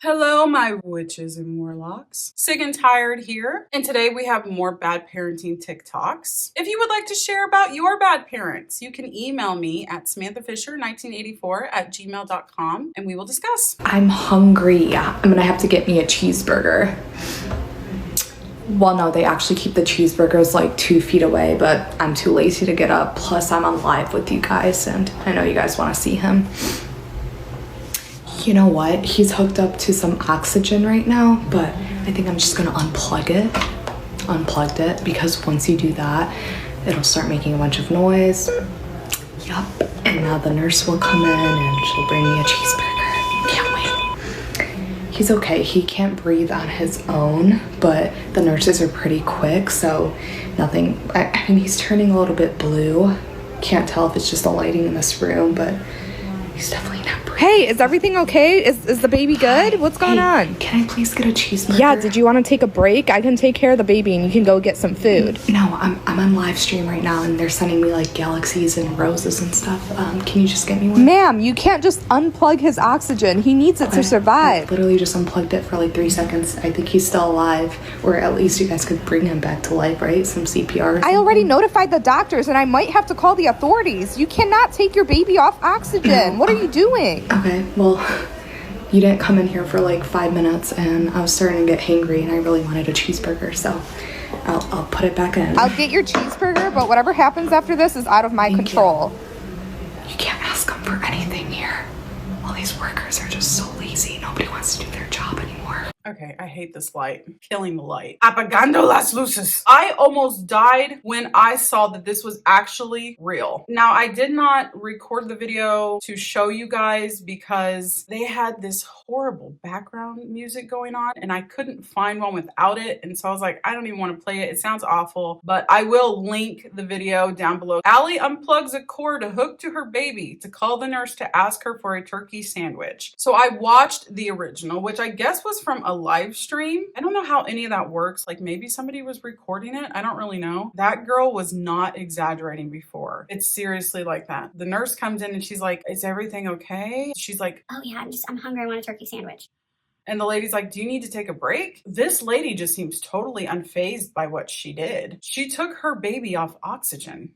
Hello, my witches and warlocks. Sig and Tired here, and today we have more bad parenting TikToks. If you would like to share about your bad parents, you can email me at samanthafisher1984@gmail.com and we will discuss. I'm hungry. I'm gonna have to get me a cheeseburger. Well, no, they actually keep the cheeseburgers like 2 feet away, but I'm too lazy to get up. Plus, I'm on live with you guys, and I know you guys want to see him. You know what? He's hooked up to some oxygen right now, but I think I'm just gonna unplug it, because once you do that, it'll start making a bunch of noise. Yup. And now the nurse will come in and she'll bring me a cheeseburger. Can't wait. He's okay. He can't breathe on his own, but the nurses are pretty quick, so nothing. I mean, he's turning a little bit blue. Can't tell if it's just the lighting in this room, but he's definitely not breathing. Hey, is everything okay? Is the baby good? What's going on? Can I please get a cheeseburger? Yeah, did you want to take a break? I can take care of the baby and you can go get some food. No, I'm on live stream right now and they're sending me like galaxies and roses and stuff. Can you just get me one? Ma'am, you can't just unplug his oxygen. He needs it to survive. I literally just unplugged it for like 3 seconds. I think he's still alive, or at least you guys could bring him back to life, right? Some CPR. I already notified the doctors and I might have to call the authorities. You cannot take your baby off oxygen. No. What are you doing? Okay, well, you didn't come in here for like 5 minutes and I was starting to get hangry and I really wanted a cheeseburger, so I'll put it back in. I'll get your cheeseburger, but whatever happens after this is out of my control. You can't ask them for anything here. All these workers are just so lazy. Nobody wants to do their job anymore. Okay, I hate this light. I'm killing the light. Apagando las luces. I almost died when I saw that this was actually real. Now, I did not record the video to show you guys because they had this horrible background music going on and I couldn't find one without it. And so I was like, I don't even want to play it. It sounds awful, but I will link the video down below. Allie unplugs a cord to hook to her baby to call the nurse to ask her for a turkey sandwich. So I watched the original, which I guess was from a live stream. I don't know how any of that works. Like maybe somebody was recording it. I don't really know. That girl was not exaggerating before. It's seriously like that. The nurse comes in and she's like, is everything okay? She's like, oh yeah, I'm hungry. I want a turkey sandwich. and the lady's like, do you need to take a break? This lady just seems totally unfazed by what she did. She took her baby off oxygen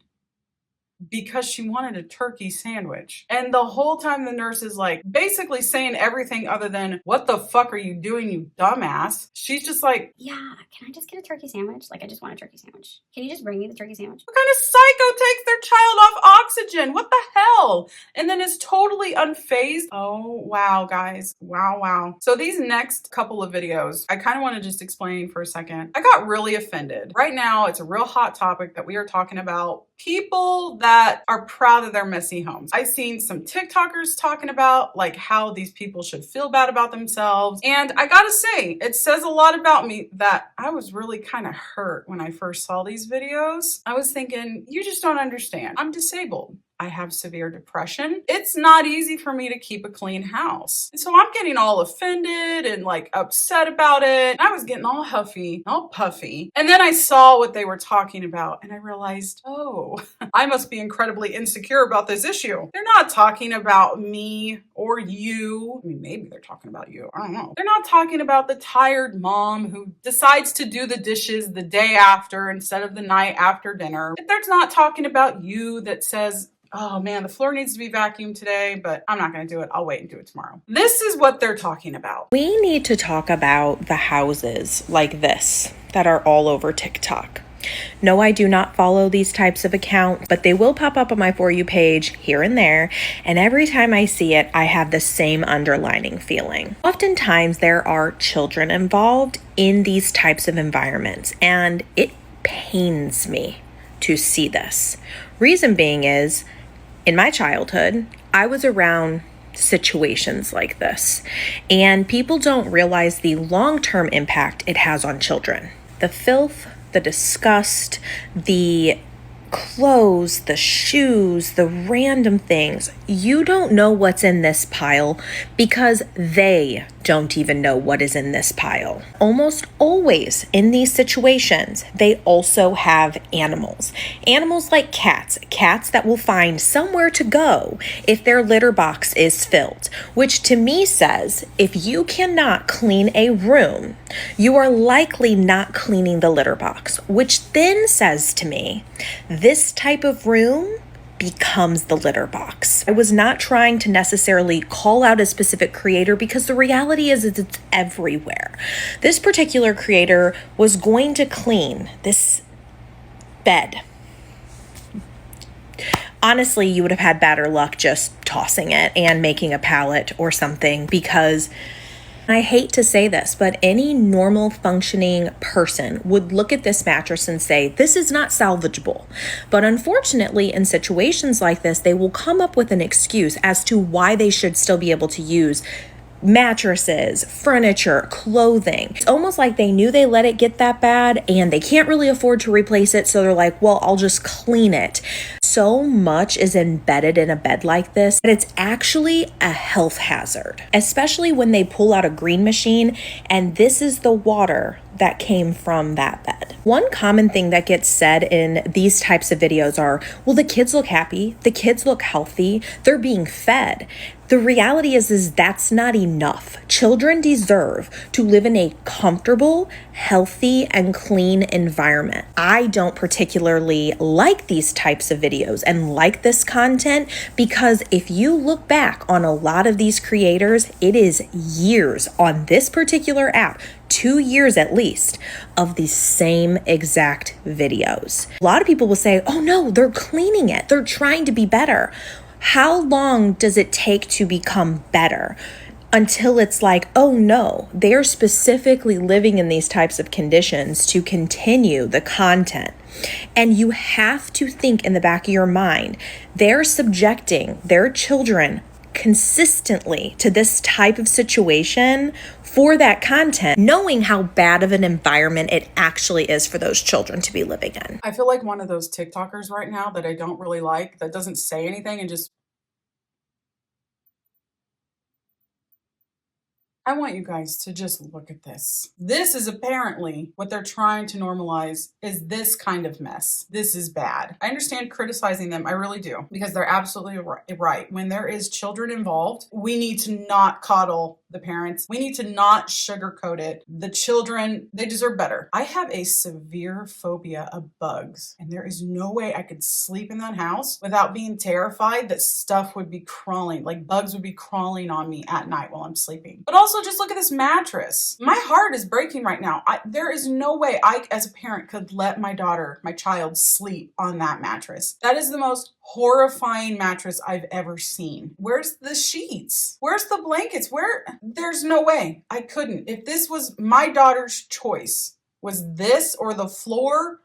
because she wanted a turkey sandwich. And the whole time the nurse is like basically saying everything other than, what the fuck are you doing, you dumbass? She's just like, yeah, can I just get a turkey sandwich? Like, I just want a turkey sandwich. Can you just bring me the turkey sandwich? what kind of psycho takes their child off oxygen? What the hell? And then is totally unfazed. Oh, wow, guys. Wow. So these next couple of videos, I kind of want to just explain for a second. I got really offended. Right now, it's a real hot topic that we are talking about people that are proud of their messy homes. I've seen some TikTokers talking about like how these people should feel bad about themselves. And I gotta say, it says a lot about me that I was really kind of hurt when I first saw these videos. I was thinking, you just don't understand. I'm disabled. I have severe depression. It's not easy for me to keep a clean house. And so I'm getting all offended and like upset about it. I was getting all huffy, all puffy. And then I saw what they were talking about and I realized, oh, I must be incredibly insecure about this issue. They're not talking about me or you. I mean, maybe they're talking about you. I don't know. They're not talking about the tired mom who decides to do the dishes the day after instead of the night after dinner. They're not talking about you that says, oh man, the floor needs to be vacuumed today, but I'm not going to do it. I'll wait and do it tomorrow. This is what they're talking about. We need to talk about the houses like this that are all over TikTok. No, I do not follow these types of accounts, but they will pop up on my For You page here and there. And every time I see it, I have the same underlining feeling. Oftentimes there are children involved in these types of environments, and it pains me to see this. Reason being is, in my childhood, I was around situations like this, and people don't realize the long-term impact it has on children. The filth, the disgust, the clothes, the shoes, the random things. You don't know what's in this pile because they don't even know what is in this pile. Almost always in these situations, they also have animals. Animals like cats. Cats that will find somewhere to go if their litter box is filled, which to me says if you cannot clean a room, you are likely not cleaning the litter box, which then says to me, this type of room becomes the litter box. I was not trying to necessarily call out a specific creator because the reality is it's everywhere. This particular creator was going to clean this bed. Honestly, you would have had better luck just tossing it and making a pallet or something, because I hate to say this, but any normal functioning person would look at this mattress and say, this is not salvageable. But unfortunately, in situations like this, they will come up with an excuse as to why they should still be able to use mattresses, furniture, clothing. It's almost like they knew they let it get that bad and they can't really afford to replace it. So they're like, well, I'll just clean it. So much is embedded in a bed like this that it's actually a health hazard, especially when they pull out a green machine and this is the water that came from that bed. One common thing that gets said in these types of videos are, well, the kids look happy, the kids look healthy, they're being fed. The reality is that's not enough. Children deserve to live in a comfortable, healthy, and clean environment. I don't particularly like these types of videos and like this content because if you look back on a lot of these creators, it is years on this particular app, 2 years at least, of the same exact videos. A lot of people will say, oh no, they're cleaning it. They're trying to be better. How long does it take to become better? Until it's like, oh no, they're specifically living in these types of conditions to continue the content. And you have to think in the back of your mind, they're subjecting their children consistently to this type of situation for that content, knowing how bad of an environment it actually is for those children to be living in. I feel like one of those TikTokers right now that I don't really like, that doesn't say anything and just, I want you guys to just look at this. This is apparently what they're trying to normalize, is this kind of mess. This is bad. I understand criticizing them. I really do, because they're absolutely right. When there is children involved, we need to not coddle the parents. We need to not sugarcoat it. The children, they deserve better. I have a severe phobia of bugs, and there is no way I could sleep in that house without being terrified that stuff would be crawling, like bugs would be crawling on me at night while I'm sleeping. But also just look at this mattress. My heart is breaking right now. There is no way I, as a parent, could let my child sleep on that mattress. That is the most horrifying mattress I've ever seen. Where's the sheets? Where's the blankets? There's no way I couldn't. If this was my daughter's choice, was this or the floor,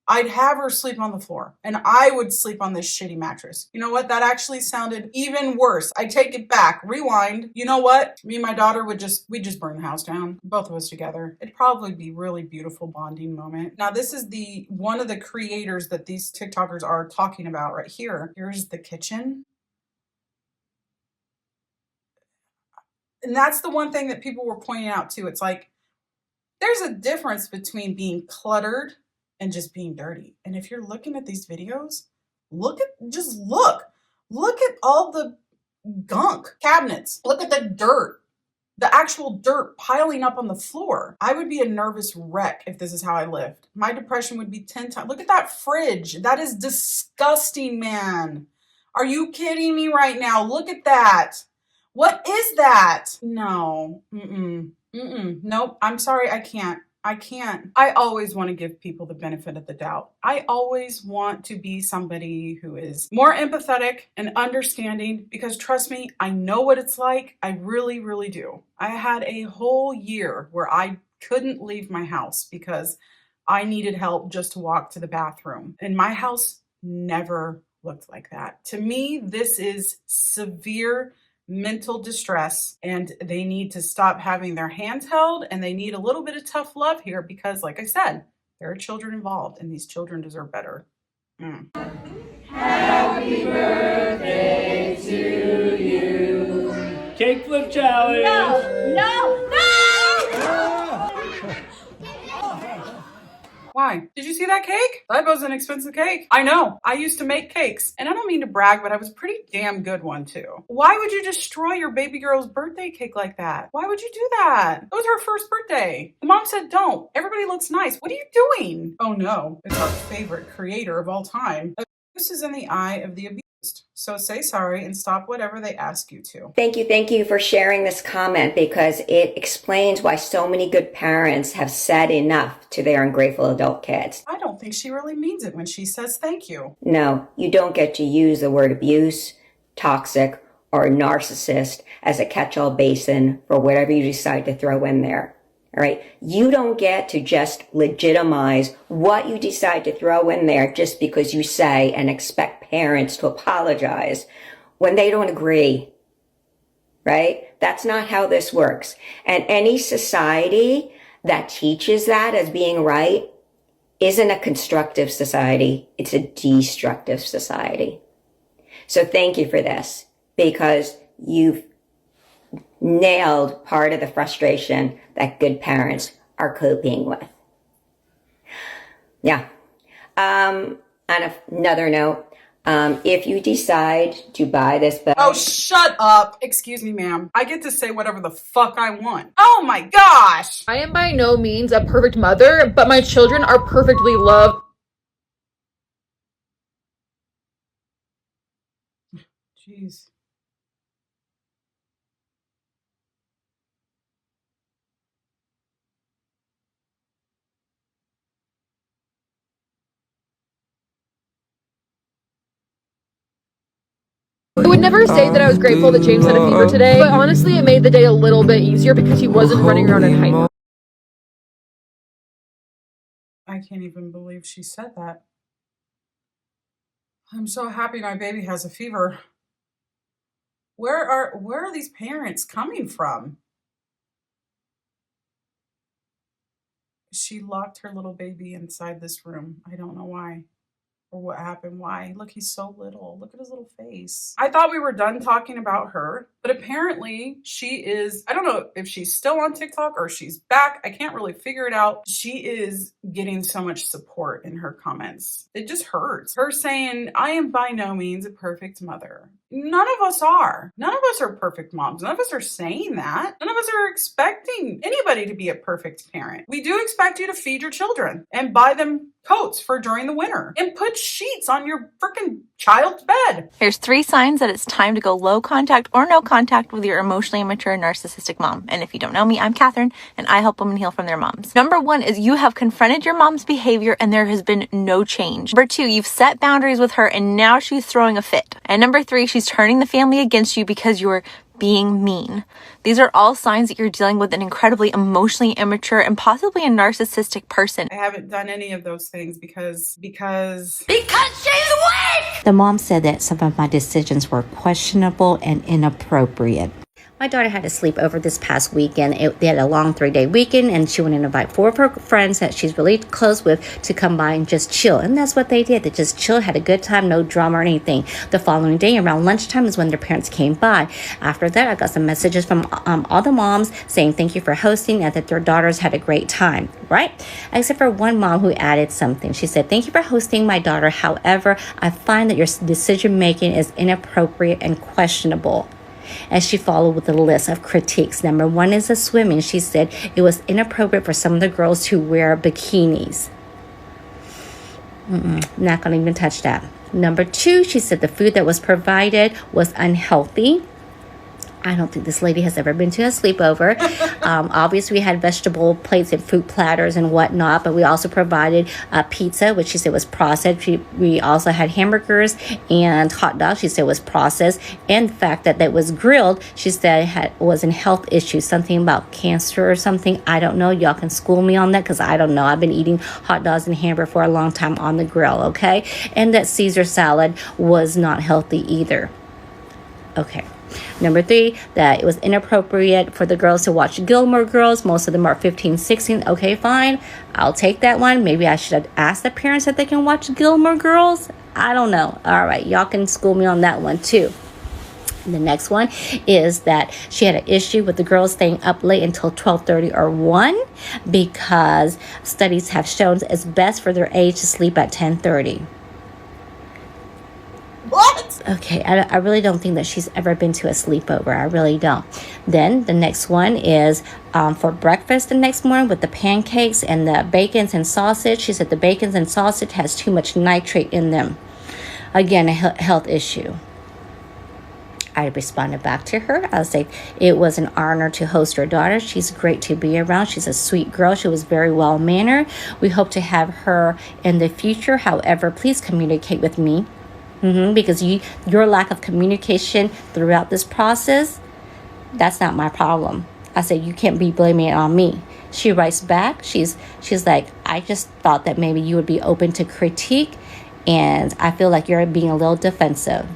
I'd have her sleep on the floor and I would sleep on this shitty mattress. You know what? That actually sounded even worse. I take it back. Rewind. You know what? Me and my daughter we'd just burn the house down. Both of us together. It'd probably be a really beautiful bonding moment. Now, this is one of the creators that these TikTokers are talking about right here. Here's the kitchen. And that's the one thing that people were pointing out too. It's like, there's a difference between being cluttered and just being dirty. And if you're looking at these videos, look at all the gunk cabinets. Look at the dirt, the actual dirt piling up on the floor. I would be a nervous wreck if this is how I lived. My depression would be 10 times. Look at that fridge. That is disgusting, man. Are you kidding me right now? Look at that. What is that? No. Nope. I'm sorry. I can't. I always want to give people the benefit of the doubt. I always want to be somebody who is more empathetic and understanding, because trust me, I know what it's like. I really, really do. I had a whole year where I couldn't leave my house because I needed help just to walk to the bathroom. And my house never looked like that. To me, this is severe mental distress, and they need to stop having their hands held, and they need a little bit of tough love here, because like I said, there are children involved and these children deserve better. Happy birthday to you. Cake flip challenge. Why? Did you see that cake? That was an expensive cake. I know. I used to make cakes. And I don't mean to brag, but I was a pretty damn good one too. Why would you destroy your baby girl's birthday cake like that? Why would you do that? It was her first birthday. The mom said don't. Everybody looks nice. What are you doing? Oh no. It's our favorite creator of all time. This is in the eye of the abused. So say sorry and stop whatever they ask you to. Thank you for sharing this comment, because it explains why so many good parents have said enough to their ungrateful adult kids. I don't think she really means it when she says thank you. No, you don't get to use the word abuse, toxic, or narcissist as a catch-all basin for whatever you decide to throw in there. All right. You don't get to just legitimize what you decide to throw in there just because you say and expect parents to apologize when they don't agree. Right? That's not how this works. And any society that teaches that as being right isn't a constructive society. It's a destructive society. So thank you for this, because you've nailed part of the frustration that good parents are coping with. Yeah. On another note, if you decide to buy this book... Oh, shut up. Excuse me, ma'am. I get to say whatever the fuck I want. Oh my gosh. I am by no means a perfect mother, but my children are perfectly loved. Jeez. I would never say that I was grateful that James had a fever today, but honestly it made the day a little bit easier because he wasn't running around in height. I can't even believe she said that. I'm so happy my baby has a fever. Where are these parents coming from? She locked her little baby inside this room. I don't know why. Or what happened. Why? Look, he's so little. Look at his little face. I thought we were done talking about her, but apparently she is, I don't know if she's still on TikTok or she's back. I can't really figure it out. She is getting so much support in her comments. It just hurts. Her saying, I am by no means a perfect mother. None of us are. None of us are perfect moms. None of us are saying that. None of us are expecting anybody to be a perfect parent. We do expect you to feed your children and buy them coats for during the winter and put sheets on your freaking child's bed. Here's 3 signs that it's time to go low contact or no contact with your emotionally immature narcissistic mom. And if you don't know me, I'm Catherine, and I help women heal from their moms. Number 1 is you have confronted your mom's behavior and there has been no change. Number 2, you've set boundaries with her and now she's throwing a fit. And number 3, she's turning the family against you because you're being mean. These are all signs that you're dealing with an incredibly emotionally immature and possibly a narcissistic person. I haven't done any of those things because she's weak! The mom said that some of my decisions were questionable and inappropriate. My daughter had a sleepover this past weekend. They had a long 3-day weekend, and she wanted to invite 4 of her friends that she's really close with to come by and just chill. And that's what they did. They just chilled, had a good time, no drama or anything. The following day, around lunchtime, is when their parents came by. After that, I got some messages from all the moms saying thank you for hosting and that their daughters had a great time, right? Except for one mom who added something. She said, thank you for hosting my daughter. However, I find that your decision making is inappropriate and questionable. And she followed with a list of critiques. Number 1 is the swimming. She said it was inappropriate for some of the girls to wear bikinis. Not going to even touch that. Number 2, she said the food that was provided was unhealthy. I don't think this lady has ever been to a sleepover. Obviously, we had vegetable plates and fruit platters and whatnot, but we also provided pizza, which she said was processed. We also had hamburgers and hot dogs. She said was processed. And the fact that that was grilled, she said was an health issue, something about cancer or something. I don't know. Y'all can school me on that because I don't know. I've been eating hot dogs and hamburger for a long time on the grill, okay? And that Caesar salad was not healthy either. Okay. Number 3, that it was inappropriate for the girls to watch Gilmore Girls. Most of them are 15, 16. Okay, fine. I'll take that one. Maybe I should have asked the parents that they can watch Gilmore Girls. I don't know. All right. Y'all can school me on that one too. The next one is that she had an issue with the girls staying up late until 12:30 or 1 because studies have shown it's best for their age to sleep at 10:30. What? Okay, I really don't think that she's ever been to a sleepover. I really don't. Then the next one is for breakfast the next morning with the pancakes and the bacons and sausage. She said the bacons and sausage has too much nitrate in them. Again, a health issue. I responded back to her. I was like, it was an honor to host your daughter. She's great to be around. She's a sweet girl. She was very well mannered. We hope to have her in the future. However, please communicate with me. Because your lack of communication throughout this process, that's not my problem. I said, you can't be blaming it on me. She writes back. She's like, I just thought that maybe you would be open to critique, and I feel like you're being a little defensive.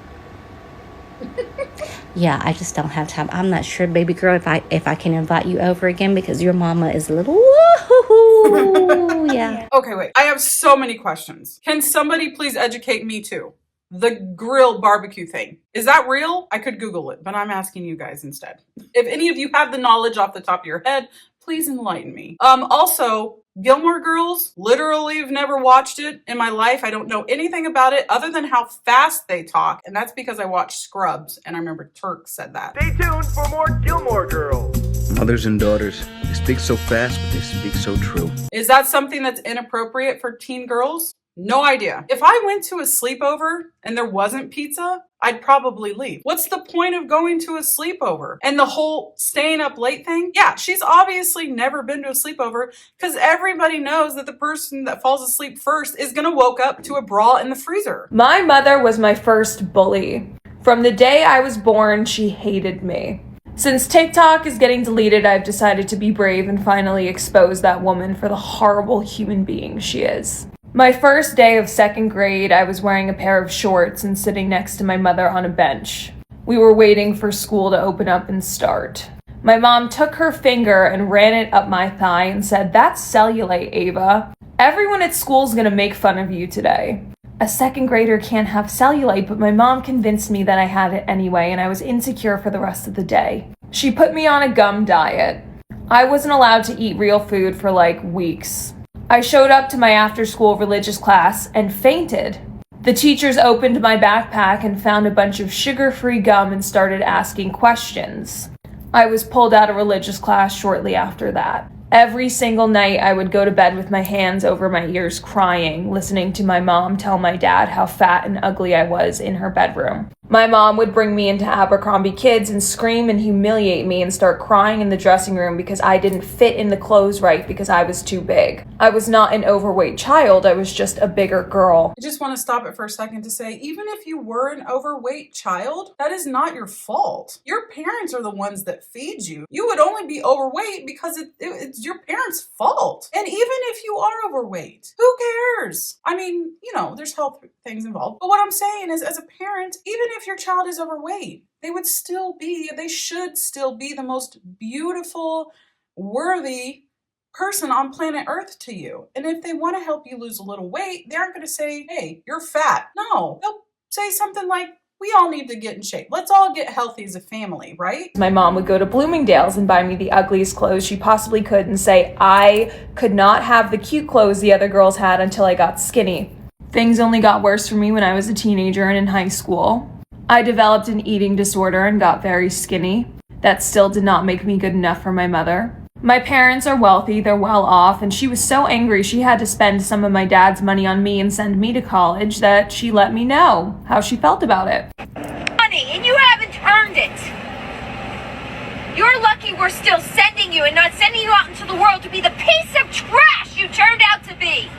Yeah, I just don't have time. I'm not sure, baby girl, if I can invite you over again because your mama is a little woo-hoo-hoo. Yeah. Okay, wait. I have so many questions. Can somebody please educate me too? The grill barbecue thing. Is that real? I could Google it, but I'm asking you guys instead. If any of you have the knowledge off the top of your head, please enlighten me. Also, Gilmore Girls, literally have never watched it in my life. I don't know anything about it other than how fast they talk. And that's because I watched Scrubs. And I remember Turk said that. Stay tuned for more Gilmore Girls. Mothers and daughters, they speak so fast, but they speak so true. Is that something that's inappropriate for teen girls? No idea. If I went to a sleepover and there wasn't pizza, I'd probably leave. What's the point of going to a sleepover? And the whole staying up late thing? Yeah, she's obviously never been to a sleepover because everybody knows that the person that falls asleep first is gonna woke up to a bra in the freezer. My mother was my first bully. From the day I was born, she hated me. Since TikTok is getting deleted, I've decided to be brave and finally expose that woman for the horrible human being she is. My first day of second grade, I was wearing a pair of shorts and sitting next to my mother on a bench. We were waiting for school to open up and start. My mom took her finger and ran it up my thigh and said, "That's cellulite, Ava. Everyone at school's gonna make fun of you today." A second grader can't have cellulite, but my mom convinced me that I had it anyway, and I was insecure for the rest of the day. She put me on a gum diet. I wasn't allowed to eat real food for like weeks. I showed up to my after-school religious class and fainted. The teachers opened my backpack and found a bunch of sugar-free gum and started asking questions. I was pulled out of religious class shortly after that. Every single night, I would go to bed with my hands over my ears crying, listening to my mom tell my dad how fat and ugly I was in her bedroom. My mom would bring me into Abercrombie Kids and scream and humiliate me and start crying in the dressing room because I didn't fit in the clothes right because I was too big. I was not an overweight child, I was just a bigger girl. I just want to stop it for a second to say, even if you were an overweight child, that is not your fault. Your parents are the ones that feed you. You would only be overweight because it's your parents' fault. And even if you are overweight, who cares? I mean, you know, there's health things involved. But what I'm saying is, as a parent, even if your child is overweight, they should still be the most beautiful, worthy person on planet Earth to you. And if they want to help you lose a little weight, they aren't going to say, "Hey, you're fat." No, they'll say something like, "We all need to get in shape. Let's all get healthy as a family," right? My mom would go to Bloomingdale's and buy me the ugliest clothes she possibly could and say I could not have the cute clothes the other girls had until I got skinny. Things only got worse for me when I was a teenager and in high school. I developed an eating disorder and got very skinny. That still did not make me good enough for my mother. My parents are wealthy, they're well off, and she was so angry she had to spend some of my dad's money on me and send me to college that she let me know how she felt about it. Money, and you haven't earned it. You're lucky we're still sending you and not sending you out into the world to be the piece of trash you turned out to be.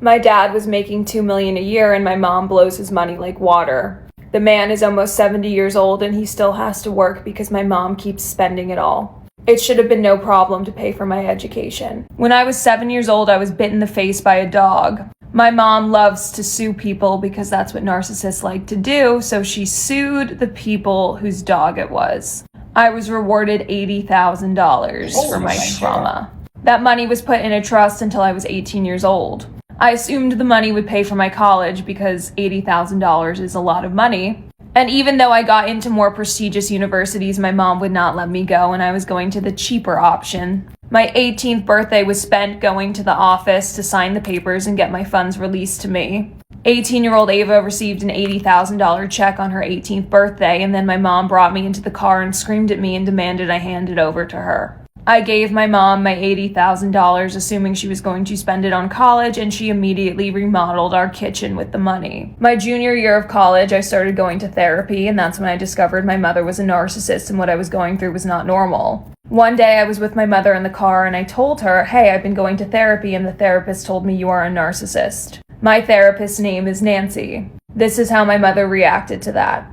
My dad was making $2 million a year and my mom blows his money like water. The man is almost 70 years old and he still has to work because my mom keeps spending it all. It should have been no problem to pay for my education. When I was 7 years old, I was bit in the face by a dog. My mom loves to sue people because that's what narcissists like to do, so she sued the people whose dog it was. I was rewarded $80,000 for my trauma. That money was put in a trust until I was 18 years old. I assumed the money would pay for my college because $80,000 is a lot of money. And even though I got into more prestigious universities, my mom would not let me go, and I was going to the cheaper option. My 18th birthday was spent going to the office to sign the papers and get my funds released to me. 18-year-old Ava received an $80,000 check on her 18th birthday, and then my mom brought me into the car and screamed at me and demanded I hand it over to her. I gave my mom my $80,000, assuming she was going to spend it on college, and she immediately remodeled our kitchen with the money. My junior year of college, I started going to therapy, and that's when I discovered my mother was a narcissist and what I was going through was not normal. One day I was with my mother in the car and I told her, hey, I've been going to therapy and the therapist told me you are a narcissist. My therapist's name is Nancy. This is how my mother reacted to that.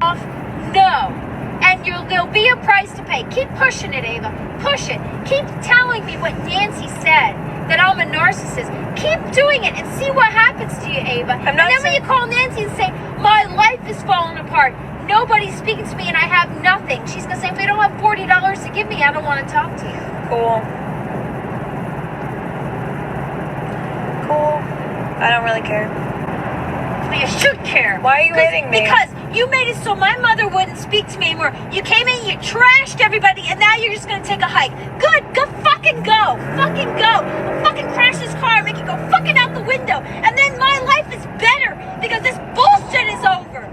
No. And there'll be a price to pay. Keep pushing it, Ava. Push it. Keep telling me what Nancy said, that I'm a narcissist. Keep doing it and see what happens to you, Ava. And then when you call Nancy and say, my life is falling apart, nobody's speaking to me and I have nothing, she's going to say, if I don't have $40 to give me, I don't want to talk to you. Cool. I don't really care. Well, you should care. Why are you hitting me? Because you made it so my mother wouldn't speak to me anymore. You came in, you trashed everybody, and now you're just going to take a hike. Good. Go fucking go. Fucking go. I'll fucking crash this car and make it go fucking out the window. And then my life is better because this bullshit is over.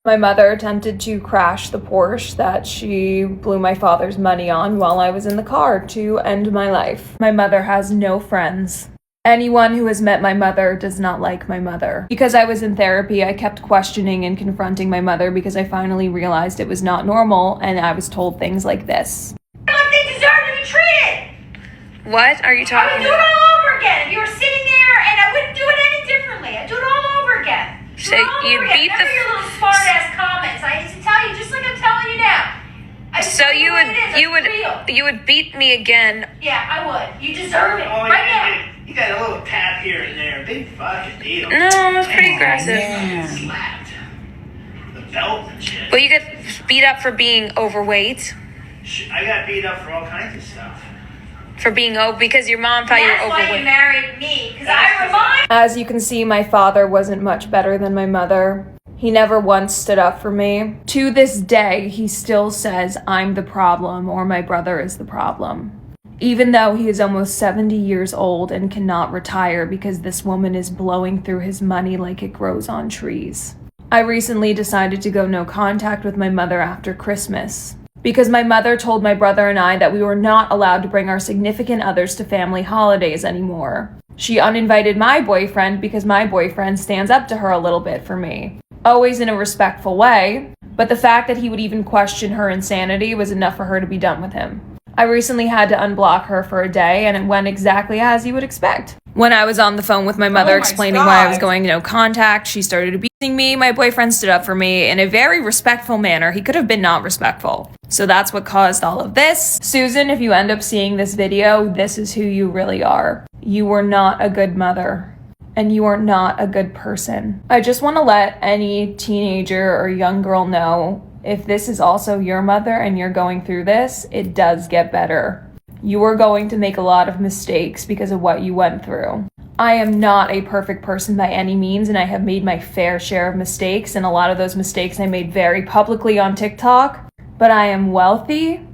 My mother attempted to crash the Porsche that she blew my father's money on while I was in the car to end my life. My mother has no friends. Anyone who has met my mother does not like my mother. Because I was in therapy, I kept questioning and confronting my mother because I finally realized it was not normal and I was told things like this. Like they deserve to be treated. What are you talking I would do it all over again. If you were sitting there and I wouldn't do it any differently. I'd do it all over again. So you beat Remember your little smart ass comments. I used to tell you just like I'm telling you now. So you would beat me again. Yeah, I would. You deserve it. Right now. You got a little tap here and there. Big fucking deal. No, that's pretty aggressive. Slapped. The belt and shit. Well, you get beat up for being overweight. I got beat up for all kinds of stuff. For being because your mom thought you were overweight. That's why you married me, because I remind. As you can see, my father wasn't much better than my mother. He never once stood up for me. To this day, he still says I'm the problem or my brother is the problem. Even though he is almost 70 years old and cannot retire because this woman is blowing through his money like it grows on trees. I recently decided to go no contact with my mother after Christmas because my mother told my brother and I that we were not allowed to bring our significant others to family holidays anymore. She uninvited my boyfriend because my boyfriend stands up to her a little bit for me. Always in a respectful way, but the fact that he would even question her insanity was enough for her to be done with him. I recently had to unblock her for a day, and it went exactly as you would expect. When I was on the phone with my mother explaining why I was going no contact, she started abusing me. My boyfriend stood up for me in a very respectful manner. He could have been not respectful. So that's what caused all of this. Susan, if you end up seeing this video, this is who you really are. You were not a good mother. And you are not a good person. I just want to let any teenager or young girl know, if this is also your mother and you're going through this, it does get better. You are going to make a lot of mistakes because of what you went through. I am not a perfect person by any means, and I have made my fair share of mistakes, and a lot of those mistakes I made very publicly on TikTok. But I am wealthy,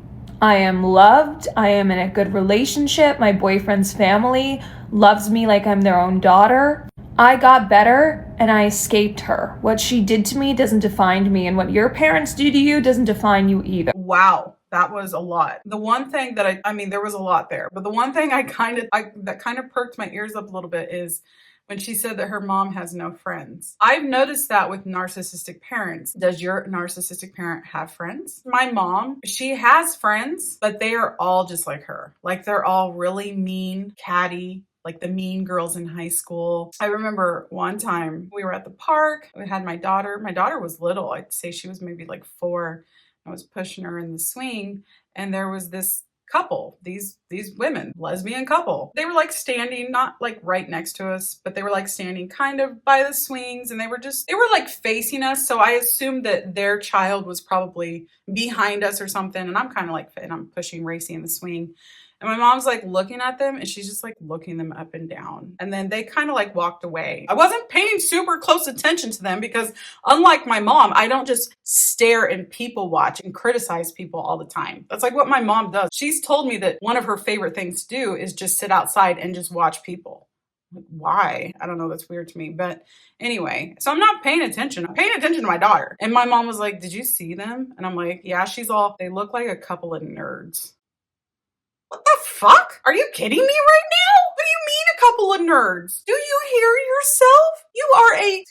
I am loved, I am in a good relationship, my boyfriend's family loves me like I'm their own daughter. I got better and I escaped her. What she did to me doesn't define me, and what your parents do to you doesn't define you either. Wow. That was a lot. The one thing that I mean, there was a lot there, but the one thing that kind of perked my ears up a little bit is when she said that her mom has no friends. I've noticed that with narcissistic parents. Does your narcissistic parent have friends? My mom, she has friends, but they are all just like her. Like they're all really mean, catty, like the mean girls in high school. I remember one time we were at the park. We had my daughter. My daughter was little. I'd say she was maybe like 4. I was pushing her in the swing, and there was this couple, these women, lesbian couple. They were like standing, not like right next to us, but they were like standing kind of by the swings, and they were like facing us. So I assumed that their child was probably behind us or something. And I'm kind of like, and I'm pushing Racy in the swing. And my mom's like looking at them and she's just like looking them up and down. And then they kind of like walked away. I wasn't paying super close attention to them because unlike my mom, I don't just stare and people watch and criticize people all the time. That's like what my mom does. She's told me that one of her favorite things to do is just sit outside and just watch people. Why? I don't know. That's weird to me. But anyway, so I'm not paying attention. I'm paying attention to my daughter. And my mom was like, did you see them? And I'm like, yeah, they look like a couple of nerds. What the fuck? Are you kidding me right now? What do you mean a couple of nerds? Do you hear yourself? You are a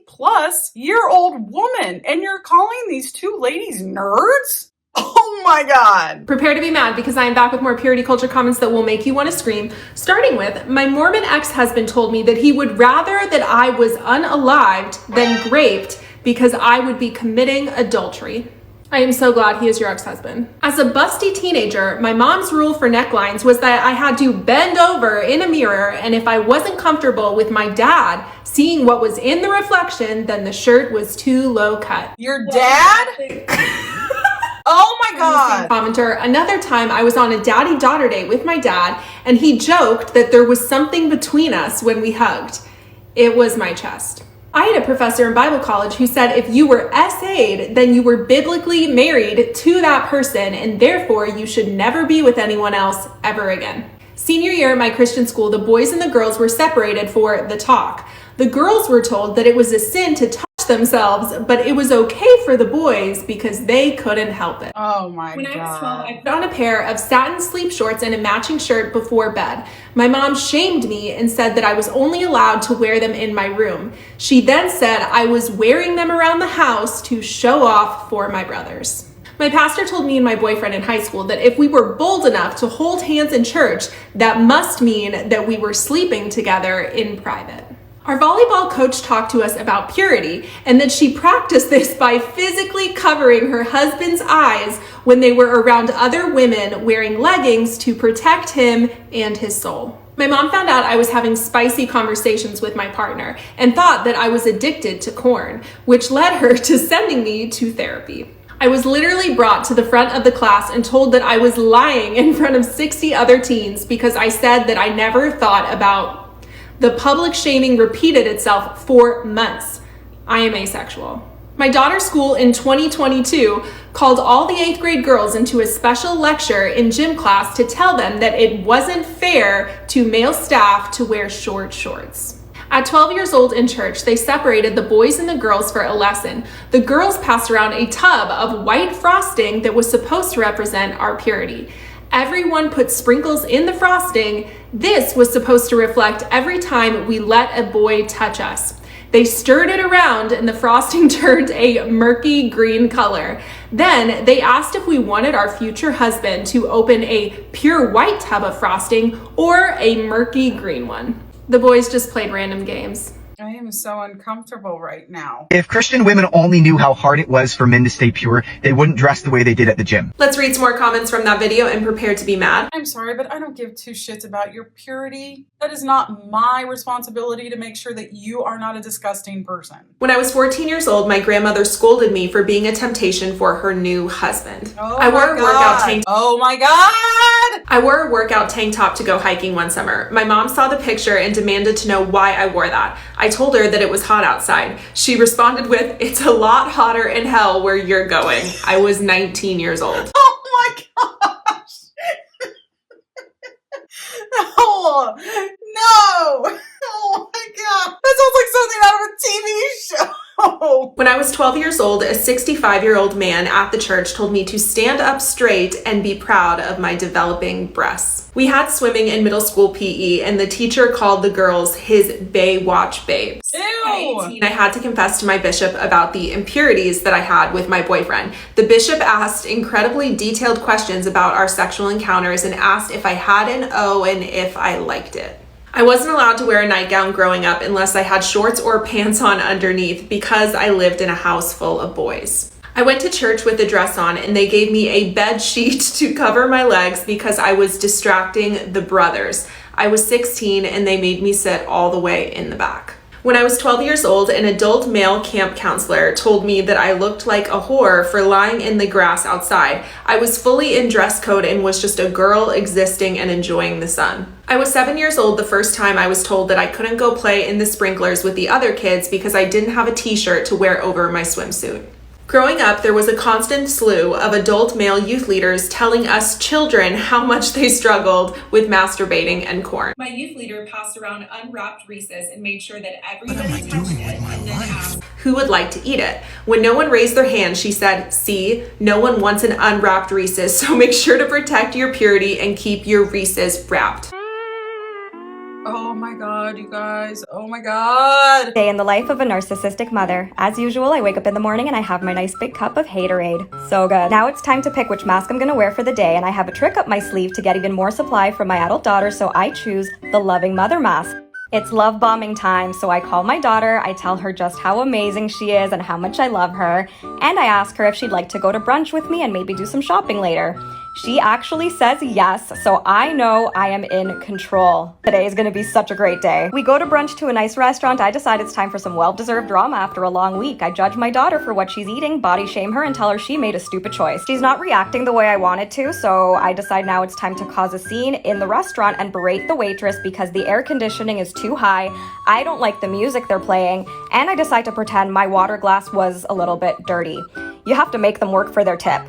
50-plus-year-old woman and you're calling these two ladies nerds? Oh my God. Prepare to be mad because I am back with more purity culture comments that will make you want to scream. Starting with, my Mormon ex-husband told me that he would rather that I was unalived than raped because I would be committing adultery. I am so glad he is your ex-husband. As a busty teenager, my mom's rule for necklines was that I had to bend over in a mirror, and if I wasn't comfortable with my dad seeing what was in the reflection, then the shirt was too low cut. Your dad? Oh my God. Commenter, another time I was on a daddy-daughter date with my dad, and he joked that there was something between us when we hugged. It was my chest. I had a professor in Bible college who said if you were SA'd, then you were biblically married to that person, and therefore you should never be with anyone else ever again. Senior year at my Christian school, the boys and the girls were separated for the talk. The girls were told that it was a sin to touch themselves, but it was okay for the boys because they couldn't help it. Oh my God. When I was 12, I put on a pair of satin sleep shorts and a matching shirt before bed. My mom shamed me and said that I was only allowed to wear them in my room. She then said I was wearing them around the house to show off for my brothers. My pastor told me and my boyfriend in high school that if we were bold enough to hold hands in church, that must mean that we were sleeping together in private. Our volleyball coach talked to us about purity and that she practiced this by physically covering her husband's eyes when they were around other women wearing leggings to protect him and his soul. My mom found out I was having spicy conversations with my partner and thought that I was addicted to corn, which led her to sending me to therapy. I was literally brought to the front of the class and told that I was lying in front of 60 other teens because I said that I never thought about. The public shaming repeated itself for months. I am asexual. My daughter's school in 2022 called all the 8th grade girls into a special lecture in gym class to tell them that it wasn't fair to male staff to wear short shorts. At 12 years old in church, they separated the boys and the girls for a lesson. The girls passed around a tub of white frosting that was supposed to represent our purity. Everyone put sprinkles in the frosting. This was supposed to reflect every time we let a boy touch us. They stirred it around and the frosting turned a murky green color. Then they asked if we wanted our future husband to open a pure white tub of frosting or a murky green one. The boys just played random games. I am so uncomfortable right now. If Christian women only knew how hard it was for men to stay pure, they wouldn't dress the way they did at the gym. Let's read some more comments from that video and prepare to be mad. I'm sorry, but I don't give two shits about your purity. That is not my responsibility to make sure that you are not a disgusting person. When I was 14 years old, my grandmother scolded me for being a temptation for her new husband. Oh I wore a workout tank. Oh my God! I wore a workout tank top to go hiking one summer. My mom saw the picture and demanded to know why I wore that. I told her that it was hot outside. She responded with, "It's a lot hotter in hell where you're going." I was 19 years old. Oh my gosh! No! No! Oh my God! That sounds like something out of a TV show! When I was 12 years old, a 65-year-old man at the church told me to stand up straight and be proud of my developing breasts. We had swimming in middle school PE, and the teacher called the girls his Baywatch babes. Ew! At 18, I had to confess to my bishop about the impurities that I had with my boyfriend. The bishop asked incredibly detailed questions about our sexual encounters and asked if I had an O and if I liked it. I wasn't allowed to wear a nightgown growing up unless I had shorts or pants on underneath because I lived in a house full of boys. I went to church with a dress on and they gave me a bed sheet to cover my legs because I was distracting the brothers. I was 16 and they made me sit all the way in the back. When I was 12 years old, an adult male camp counselor told me that I looked like a whore for lying in the grass outside. I was fully in dress code and was just a girl existing and enjoying the sun. I was 7 years old the first time I was told that I couldn't go play in the sprinklers with the other kids because I didn't have a t-shirt to wear over my swimsuit. Growing up, there was a constant slew of adult male youth leaders telling us children how much they struggled with masturbating and corn. My youth leader passed around unwrapped Reese's and made sure that everybody touched it and then asked who would like to eat it. When no one raised their hand, she said, "See, no one wants an unwrapped Reese's, so make sure to protect your purity and keep your Reese's wrapped." Oh my god, you guys. Oh my god. Day in the life of a narcissistic mother. As usual, I wake up in the morning and I have my nice big cup of haterade. So good. Now it's time to pick which mask I'm gonna wear for the day, and I have a trick up my sleeve to get even more supply from my adult daughter, so I choose the loving mother mask. It's love bombing time, so I call my daughter, I tell her just how amazing she is and how much I love her, and I ask her if she'd like to go to brunch with me and maybe do some shopping later. She actually says yes, so I know I am in control. Today is gonna be such a great day. We go to brunch to a nice restaurant. I decide it's time for some well-deserved drama after a long week. I judge my daughter for what she's eating, body shame her, and tell her she made a stupid choice. She's not reacting the way I wanted to, so I decide now it's time to cause a scene in the restaurant and berate the waitress because the air conditioning is too high, I don't like the music they're playing, and I decide to pretend my water glass was a little bit dirty. You have to make them work for their tip.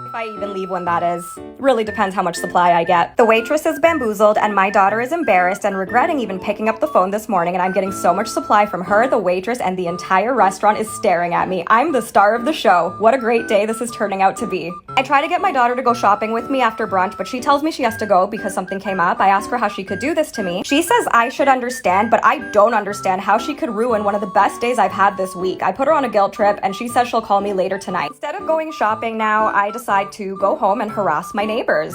If I even leave when that is. Really depends how much supply I get. The waitress is bamboozled and my daughter is embarrassed and regretting even picking up the phone this morning, and I'm getting so much supply from her, the waitress, and the entire restaurant is staring at me. I'm the star of the show. What a great day this is turning out to be. I try to get my daughter to go shopping with me after brunch, but she tells me she has to go because something came up. I ask her how she could do this to me. She says I should understand, but I don't understand how she could ruin one of the best days I've had this week. I put her on a guilt trip and she says she'll call me later tonight. Instead of going shopping now, I decide to go home and harass my neighbors.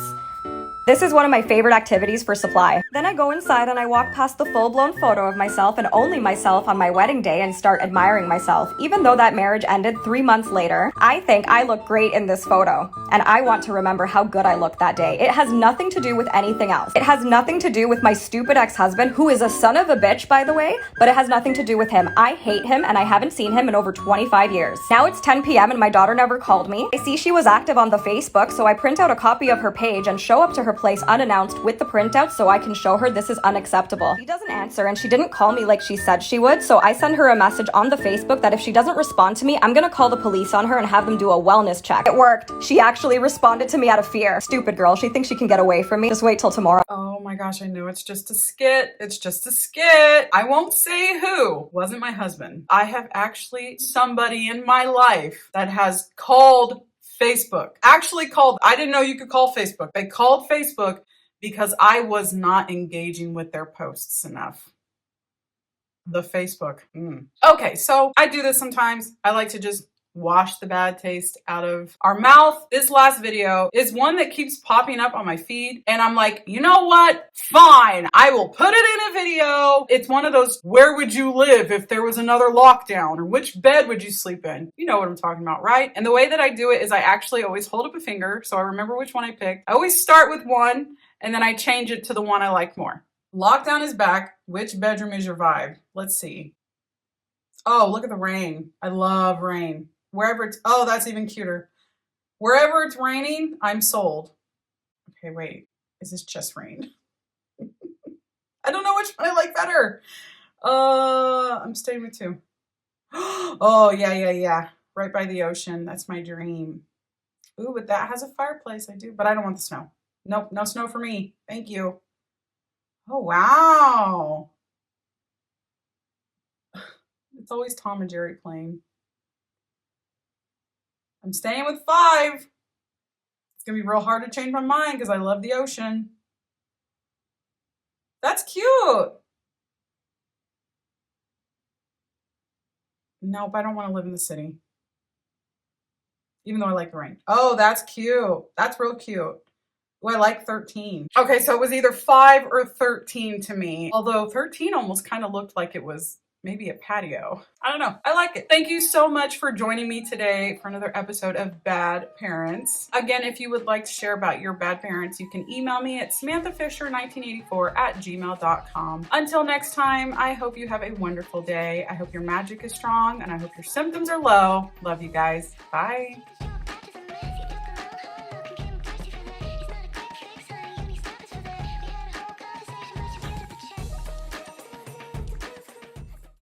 This is one of my favorite activities for supply. Then I go inside and I walk past the full-blown photo of myself and only myself on my wedding day and start admiring myself. Even though that marriage ended 3 months later, I think I look great in this photo. And I want to remember how good I looked that day. It has nothing to do with anything else. It has nothing to do with my stupid ex-husband, who is a son of a bitch, by the way, but it has nothing to do with him. I hate him and I haven't seen him in over 25 years. Now it's 10 p.m. and my daughter never called me. I see she was active on the Facebook, so I print out a copy of her page and show up to her place unannounced with the printout so I can show her this is unacceptable. She doesn't answer and she didn't call me like she said she would, so I send her a message on the Facebook that if she doesn't respond to me, I'm gonna call the police on her and have them do a wellness check. It worked. She actually responded to me out of fear. Stupid girl. She thinks she can get away from me. Just wait till tomorrow. Oh my gosh, I know it's just a skit. It's just a skit. I won't say who. Wasn't my husband. I have actually somebody in my life that has called Facebook. Actually called. I didn't know you could call Facebook. They called Facebook because I was not engaging with their posts enough. The Facebook. Okay, so I do this sometimes. I like to just wash the bad taste out of our mouth. This last video is one that keeps popping up on my feed, and I'm like, you know what? Fine, I will put it in a video. It's one of those, where would you live if there was another lockdown, or which bed would you sleep in? You know what I'm talking about, right? And the way that I do it is I actually always hold up a finger so I remember which one I picked. I always start with one and then I change it to the one I like more. Lockdown is back. Which bedroom is your vibe? Let's see. Oh, look at the rain. I love rain. Wherever it's, oh, that's even cuter. Wherever it's raining, I'm sold. Okay, wait. Is this just rain? I don't know which one I like better. I'm staying with two. Oh, yeah. Right by the ocean. That's my dream. Ooh, but that has a fireplace. I do, but I don't want the snow. Nope, no snow for me. Thank you. Oh, wow. It's always Tom and Jerry playing. I'm staying with 5. It's going to be real hard to change my mind because I love the ocean. That's cute. Nope, I don't want to live in the city. Even though I like the rain. Oh, that's cute. That's real cute. Oh, I like 13. Okay, so it was either 5 or 13 to me. Although 13 almost kind of looked like it was maybe a patio. I don't know. I like it. Thank you so much for joining me today for another episode of Bad Parents. Again, if you would like to share about your bad parents, you can email me at samanthafisher1984@gmail.com. Until next time, I hope you have a wonderful day. I hope your magic is strong and I hope your symptoms are low. Love you guys. Bye.